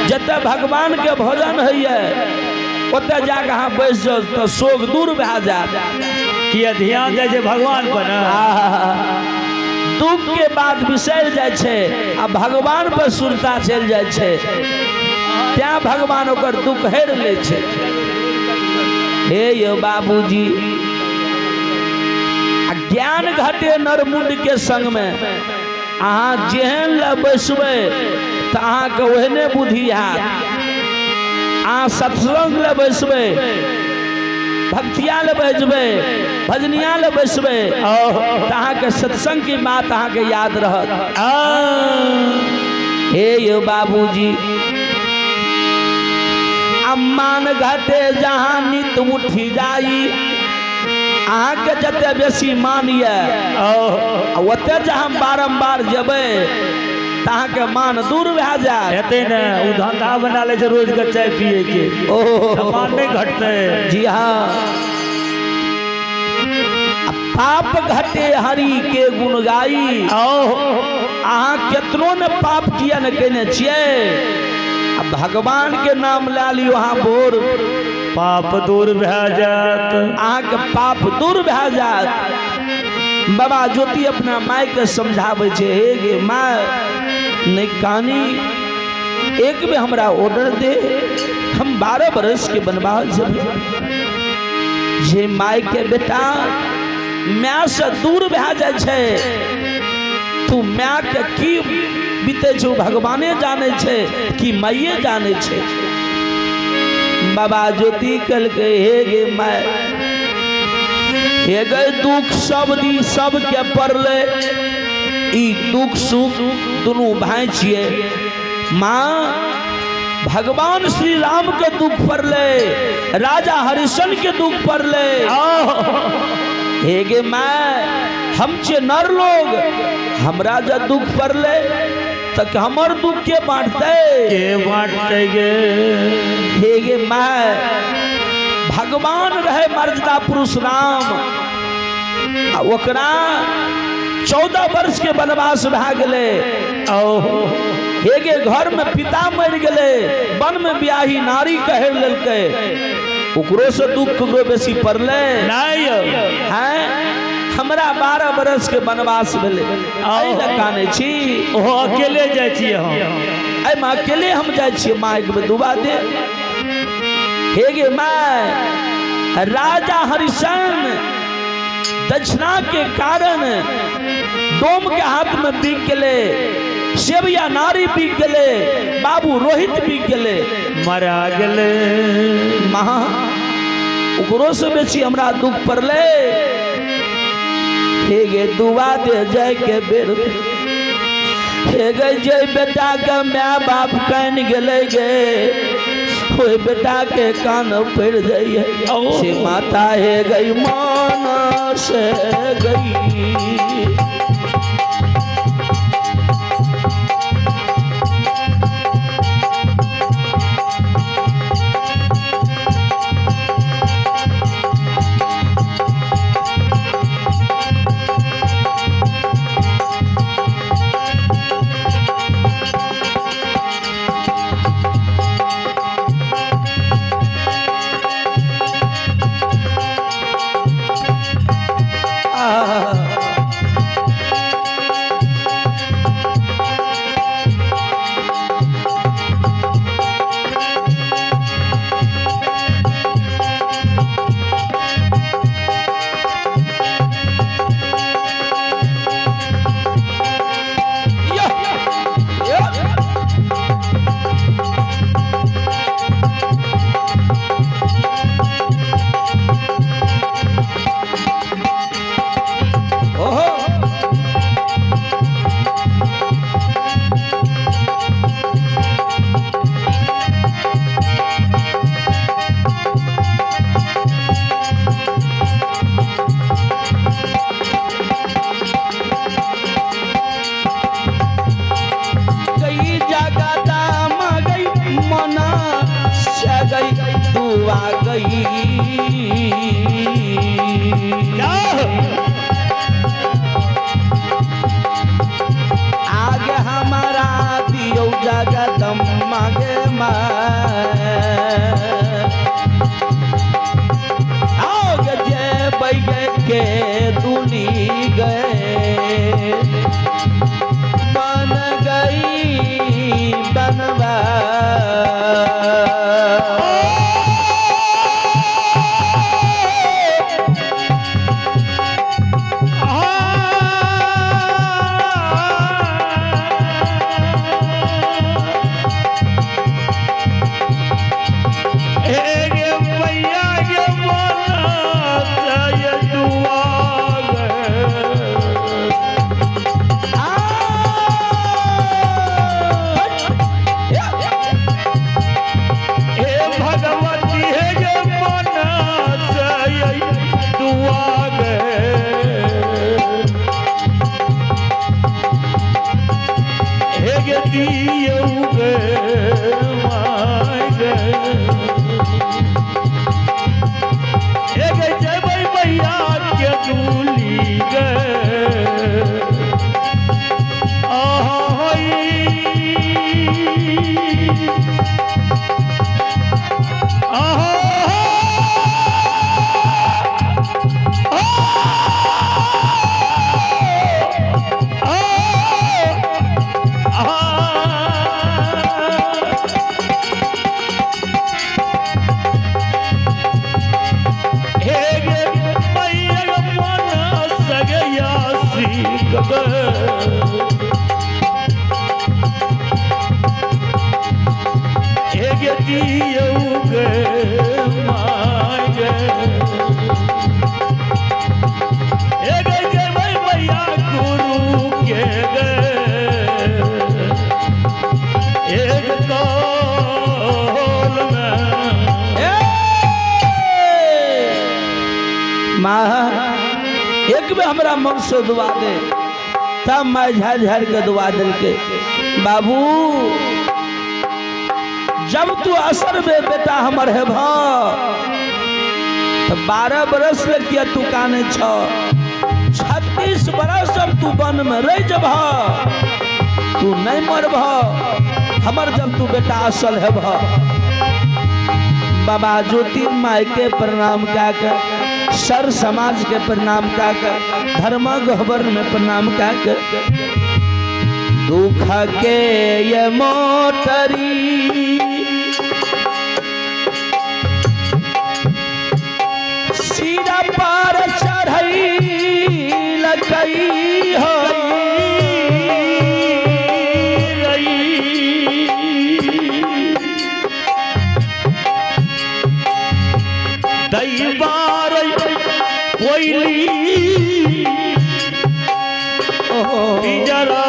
जते भगवान के भजन है ओते जाके अहाँ बैस जाओ तो शोक दूर भए जाए किया ध्यान दे भगवान पर दुख के बात बिसर जाए छे आ भगवान पर सुरता चल जाए छे त्या भगवान ओकर दुख हेर ले छे। हे यो बाबूजी ज्ञान घटे नरमुंड के संग में अहाँ जेहन ले बैसबे तो अहाँ के ओहने बुद्धि हैत। अहाँ सत्संग ले बैसबे भक्तिया ले बैसबे भजनिया ले बैसबे तो अहाँ के सत्संग की बात अहाँ के याद रहत। हे यो बाबूजी अम्मान घटे जहाँ नित उठी जाई अहाँ के जते बेसी मानिए ओते जहाँ बारंबार जेबे अहाँ के मान दूर भए जाए हेते ने उ धंधा बना ले रोज के चाय पिए के मान नहीं घटते। जी हाँ पाप घटे हरि के गुण गाई अहाँ केतनो ने पाप किया न केने छिए भगवान के नाम ला लियो अहाँ बोर पाप दूर भए जात अहाँ के पाप दूर भए जात। बाबा ज्योति अपना माय के समझावे छे हे गे माय नहीं कहानी एक में हमरा ऑर्डर दे हम 12 बरस के बनवास जे माय के बेटा माय से दूर भए जाए छे तू माय के की बीते छो भगवाने जाने छे कि माये जाने छे। बाबा ज्योति कल के हे गे माय हे गे दुख सब दी सब के पड़ले ई दुख सुख दोनों भाई छिए। माँ भगवान श्री राम के दुख पड़ले राजा हरिश्चंद्र के दुख पड़ले हे गे माय हम छे नर लोग हमरा जब दुख पड़ले तक हमर दुख के बांटते गे हे गे माय भगवान रहे मर्यादा पुरुष राम ओकरा 14 वर्ष के वनवास भए गेले हे गे घर में पिता मर गेले वन में ब्याही नारी कहेर लेलकै ओकरो से दुख ककरो बेसी पड़ले नहीं हैं। हमरा 12 बरस के वनवास भेले काने छी ओहो अकेले जाय छियै हम आई माँ अकेले हम जाय छियै माँ एक बेर दुबा दे हे गे माय राजा हरिश्चंद्र दक्षिणा के कारण डोम के हाथ में बिक गेले सेविया नारी बिक गेले बाबू रोहित बिक गेले मरा गेले माँ ओकरो से बेसी हमरा दुख पड़ले हे गे दुआ दे जाय के बेर हे गे जे बेटा के माय बाप कान गेले गे ओए बेटा के कान पड़ जाइए से माता हे गई मान से गई आगे हमारा दियो जगत मांगे आओगे जय बैगे के दुनी गए बन गई बनवा एक में हमरा मन से दुआ दे तब मैं झर झर के दुआ दिल के बाबू जब तू असर में बेटा हमर है भा तो 12 बरस लगिया तू काने 36 बरस जब तू वन में रह जब तू नहीं मर हमर जब तू बेटा असल है भा बाबा ज्योति माई के प्रणाम क्या कर सर समाज के प्रणाम क्या कर धर्म गहबर में प्रणाम क्या कर दुख के ये मोटरी सीधा पार चढ़ई लगई हो जरा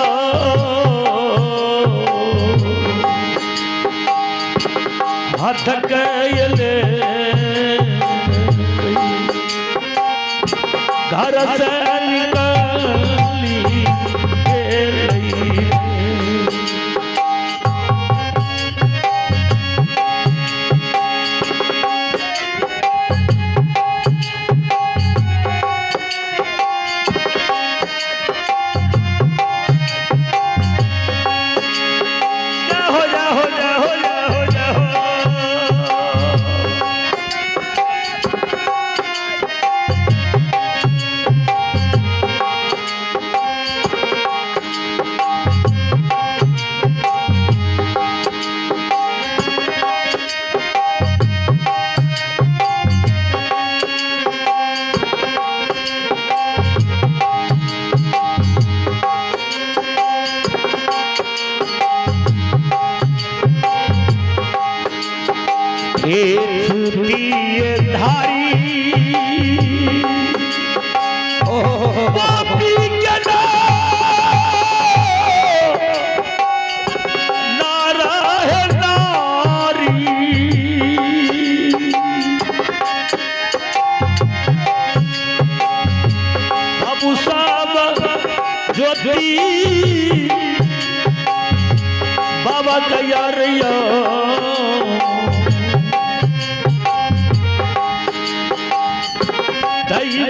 हाथ कैले घर से निकली धारी पापी के नारा है नारी बाबू साहब ज्योति बाबा का यारिया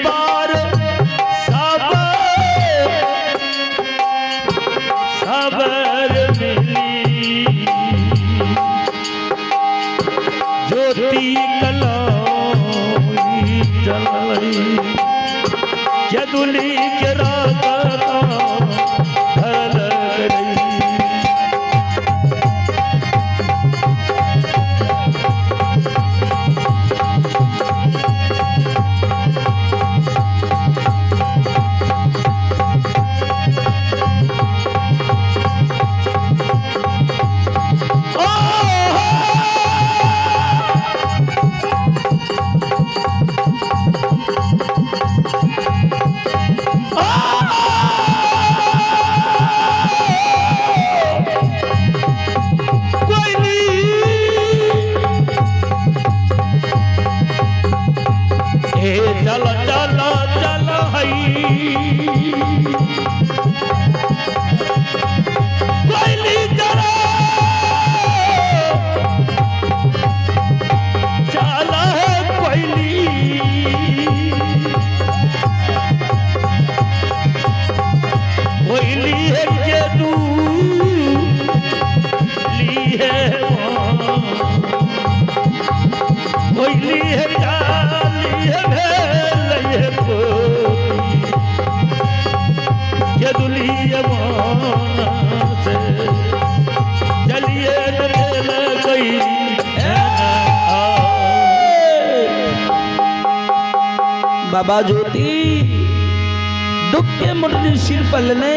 बार सब ज्योति कलाई जलई के दुली के रात ढल गई। चल चल चल हई कोयली जरा चल कोयली कोयली है के तू ली है कोयली है काली है के दुलिया से चलिए गई। बाबा ज्योति दुख के मुरली सिर पर लेने,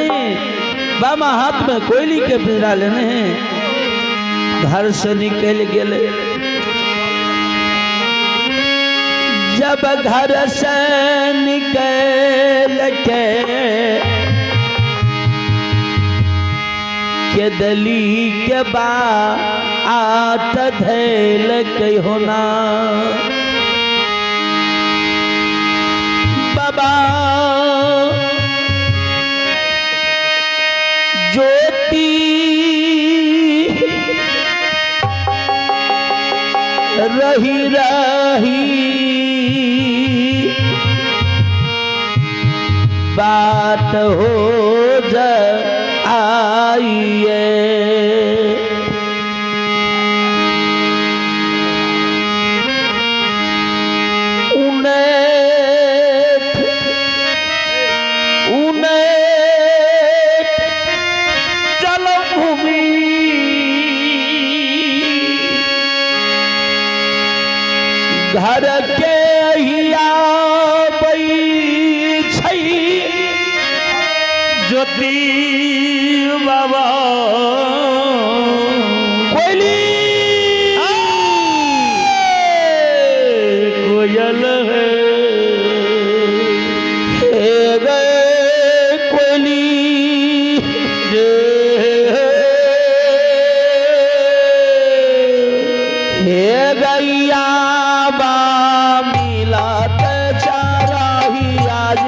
बाबा हाथ में कोयली के पिंजरा लेने हैं। घर से निकल गए, जब घर से निकल के दली के बात धैल के होना बाबा ज्योति रही रही बात हो जाइए। घर के हिया ज्योति बाबा कोयली कोयल है गए कोयली हे गैया बा मिलात चाराही आज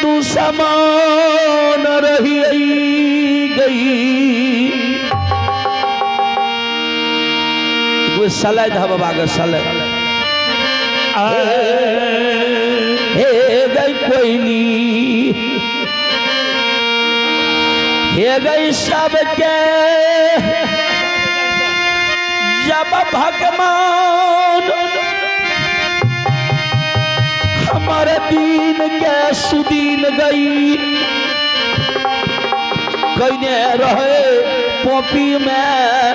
तू समान रही गई कोई सलद है बाबा का सलद हे गई कोयली हे गई सबके जब भगवान हमारे दीन के सुदीन गई कहने रहे पोपी में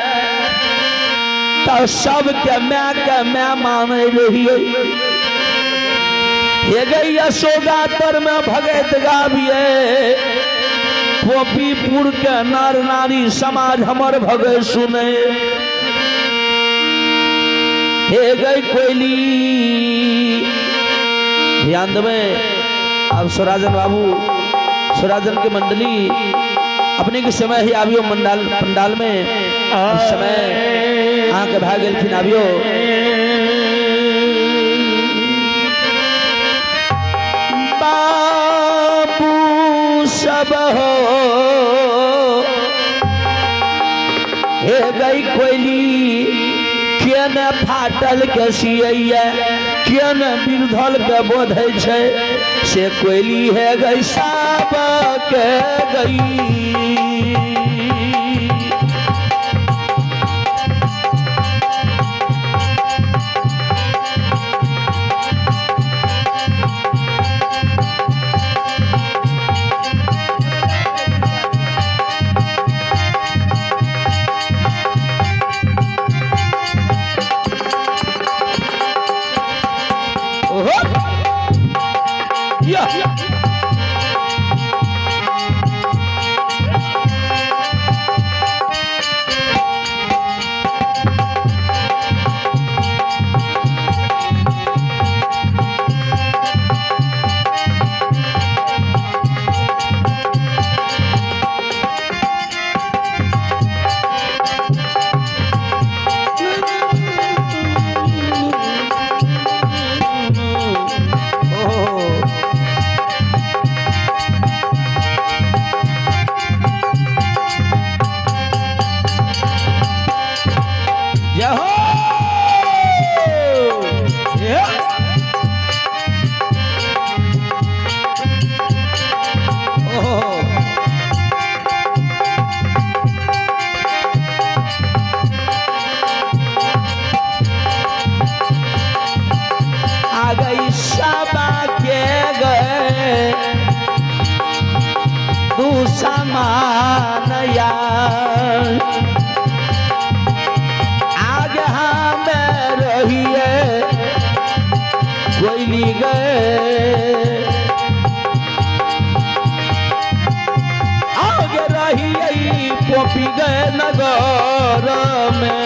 तो सब के मैं माने रही हे गई यशोदा तर में भगत गाविए पोपीपुर के नर नारी समाज हमर भगे सुने हे गई कोयली ध्यान देवे। अब स्वराजन बाबू स्वराजन की मंडली अपने के समय ही आवियो पंडाल में उस समय आके भाग गेलखिन आवियो बाबू सब हो हे गई कोयली केन फाटल के सियैया केन बिरधल के बोधै छै से कोयली है गई सब के गई समानया आगे हमें रहिए कोयली गए आगे रहिए पोपी गए नगर में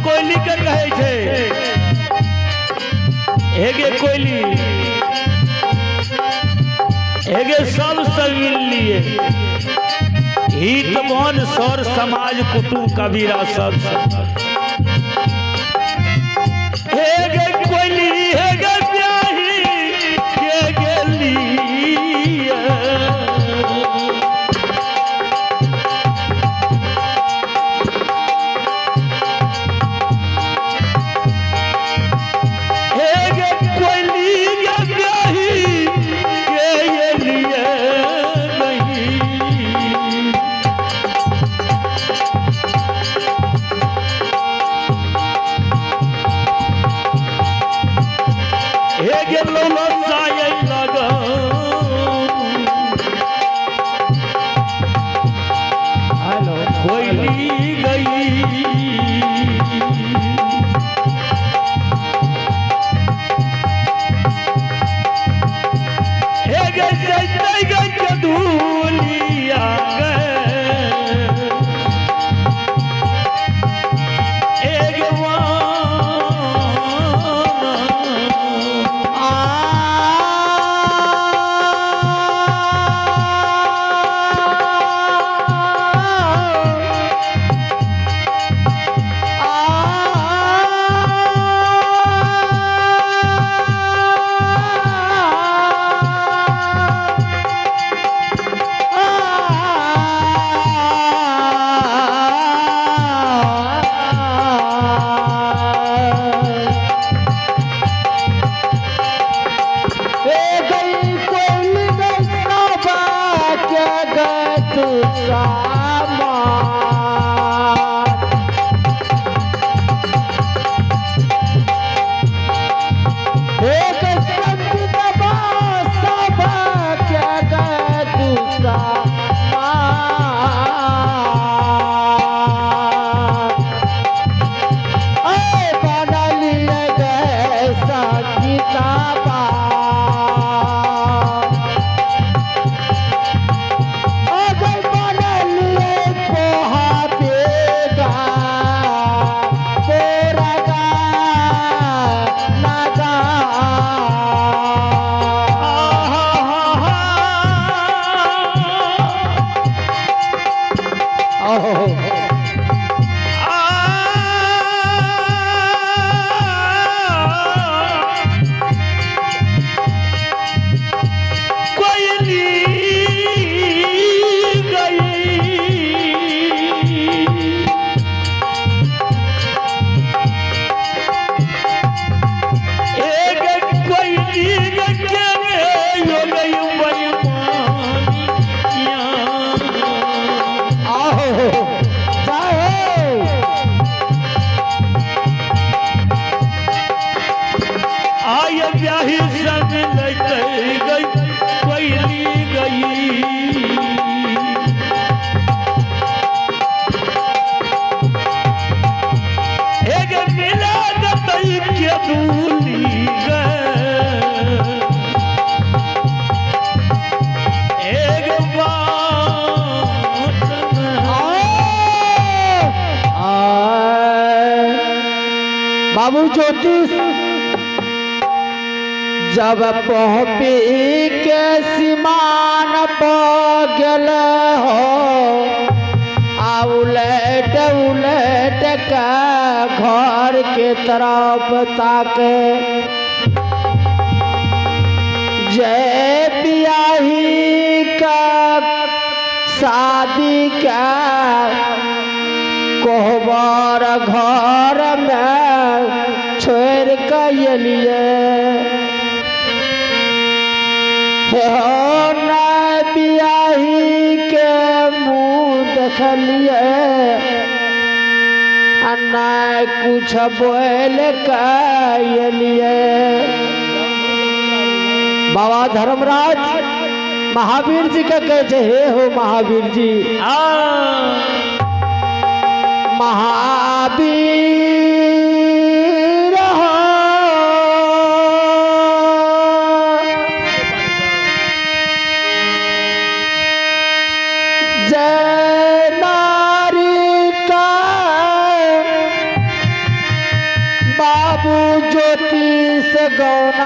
कोयली के कहे छे हेगे कोयली हेगे सब मिल लिए हित मन सर समाज कुटुम कबीरा सब हेगे कोयली हेगे ब्याही के गेली के लोलो साये लगा हेलो कोयली गई बाबू ज्योतिष जब पहुँपी के सीमान पर गल हो आ उलट उलट के घर के तरफ ताके जय बियाही का शादी का कोहबर घर में छोड़ के लिए न बियाही के मुँह देखलिए न कुछ बोल के लिए। बाबा धर्मराज महावीर जी का कहते हे हो महावीर जी महावीर हो जय नारी का बाबू ज्योतिष गौना